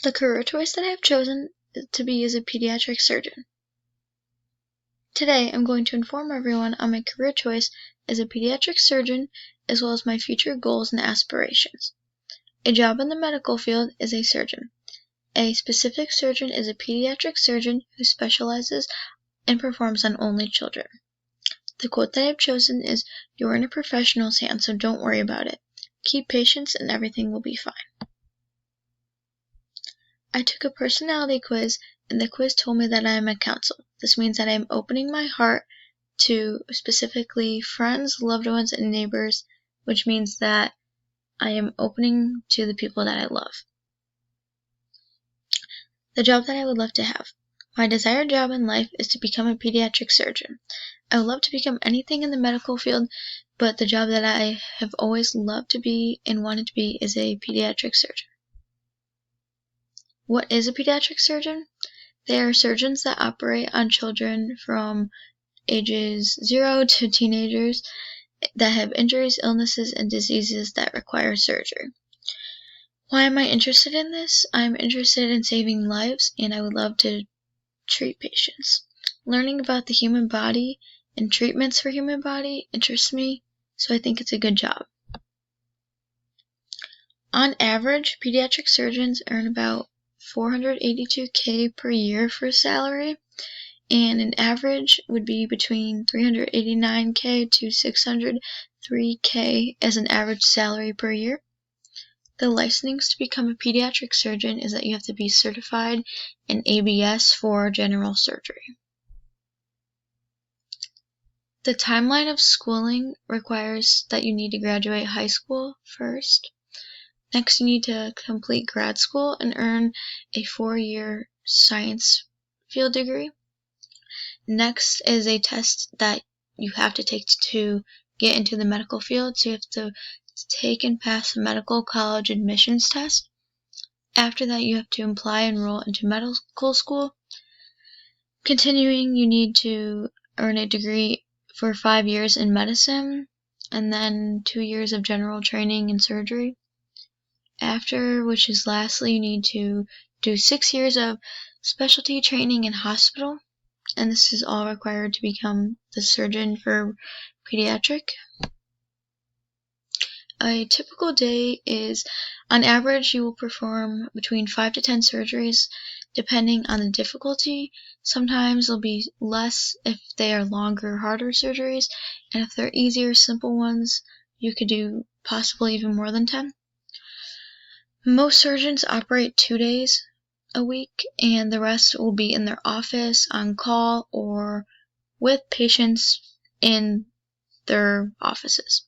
The career choice that I have chosen to be is a pediatric surgeon. Today, I'm going to inform everyone on my career choice as a pediatric surgeon, as well as my future goals and aspirations. A job in the medical field is a surgeon. A specific surgeon is a pediatric surgeon who specializes and performs on only children. The quote that I have chosen is, "You're in a professional's hands, so don't worry about it. Keep patience and everything will be fine." I took a personality quiz, and the quiz told me that I am a counsel. This means that I am opening my heart to specifically friends, loved ones, and neighbors, which means that I am opening to the people that I love. The job that I would love to have. My desired job in life is to become a pediatric surgeon. I would love to become anything in the medical field, but the job that I have always loved to be and wanted to be is a pediatric surgeon. What is a pediatric surgeon? They are surgeons that operate on children from ages 0 to teenagers that have injuries, illnesses, and diseases that require surgery. Why am I interested in this? I'm interested in saving lives, and I would love to treat patients. Learning about the human body and treatments for human body interests me, so I think it's a good job. On average, pediatric surgeons earn about $482K per year for salary, and an average would be between $389K to $603K as an average salary per year. The licensings to become a pediatric surgeon is that you have to be certified in ABS for general surgery. The timeline of schooling requires that you need to graduate high school first. Next, you need to complete grad school and earn a 4-year science field degree. Next is a test that you have to take to get into the medical field. So you have to take and pass a medical college admissions test. After that, you have to apply and enroll into medical school. Continuing, you need to earn a degree for 5 years in medicine, and then 2 years of general training in surgery. After which is lastly, you need to do 6 years of specialty training in hospital, and this is all required to become the surgeon for pediatric. A typical day is, on average, you will perform between 5 to 10 surgeries depending on the difficulty. Sometimes there'll be less if they are longer, harder surgeries, and if they're easier, simple ones, you could do possibly even more than 10. Most surgeons operate 2 days a week, and the rest will be in their office, on call, or with patients in their offices.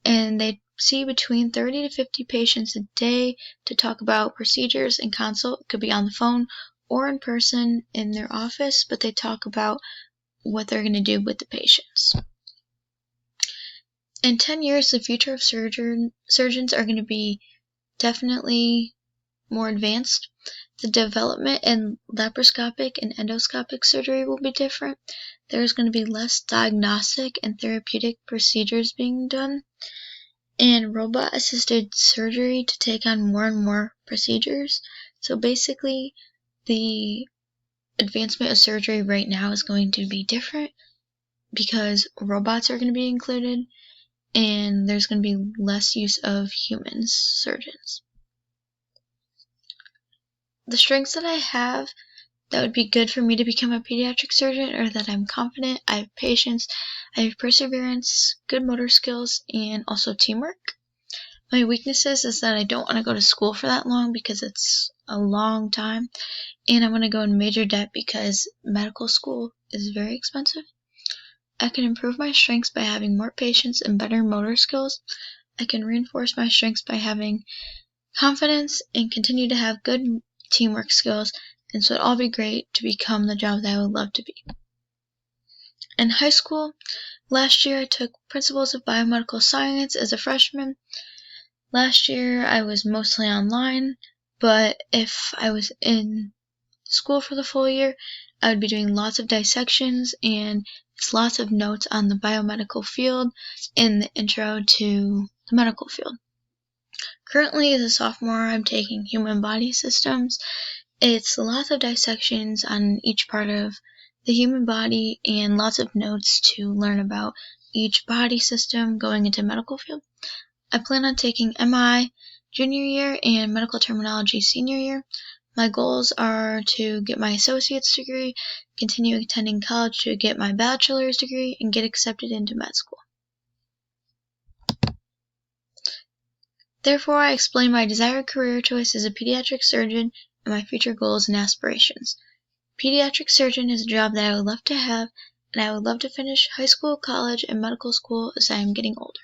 And they see between 30 to 50 patients a day to talk about procedures and consult. It could be on the phone or in person in their office, but they talk about what they're going to do with the patients. In 10 years, the future of surgeons are going to be definitely more advanced. The development in laparoscopic and endoscopic surgery will be different. There's going to be less diagnostic and therapeutic procedures being done, and robot-assisted surgery to take on more and more procedures. So basically, the advancement of surgery right now is going to be different because robots are going to be included, and there's going to be less use of humans surgeons. The strengths that I have that would be good for me to become a pediatric surgeon are that I'm confident, I have patience, I have perseverance, good motor skills, and also teamwork. My weaknesses is that I don't want to go to school for that long because it's a long time, and I'm going to go in major debt because medical school is very expensive. I can improve my strengths by having more patience and better motor skills. I can reinforce my strengths by having confidence and continue to have good teamwork skills, and so it'd all be great to become the job that I would love to be. In high school, last year I took Principles of Biomedical Science as a freshman. Last year I was mostly online, but if I was in school for the full year, I would be doing lots of dissections and it's lots of notes on the biomedical field in the intro to the medical field. Currently, as a sophomore, I'm taking human body systems. It's lots of dissections on each part of the human body and lots of notes to learn about each body system going into medical field. I plan on taking MI junior year and medical terminology senior year. My goals are to get my associate's degree, continue attending college to get my bachelor's degree, and get accepted into med school. Therefore, I explain my desired career choice as a pediatric surgeon and my future goals and aspirations. Pediatric surgeon is a job that I would love to have, and I would love to finish high school, college, and medical school as I am getting older.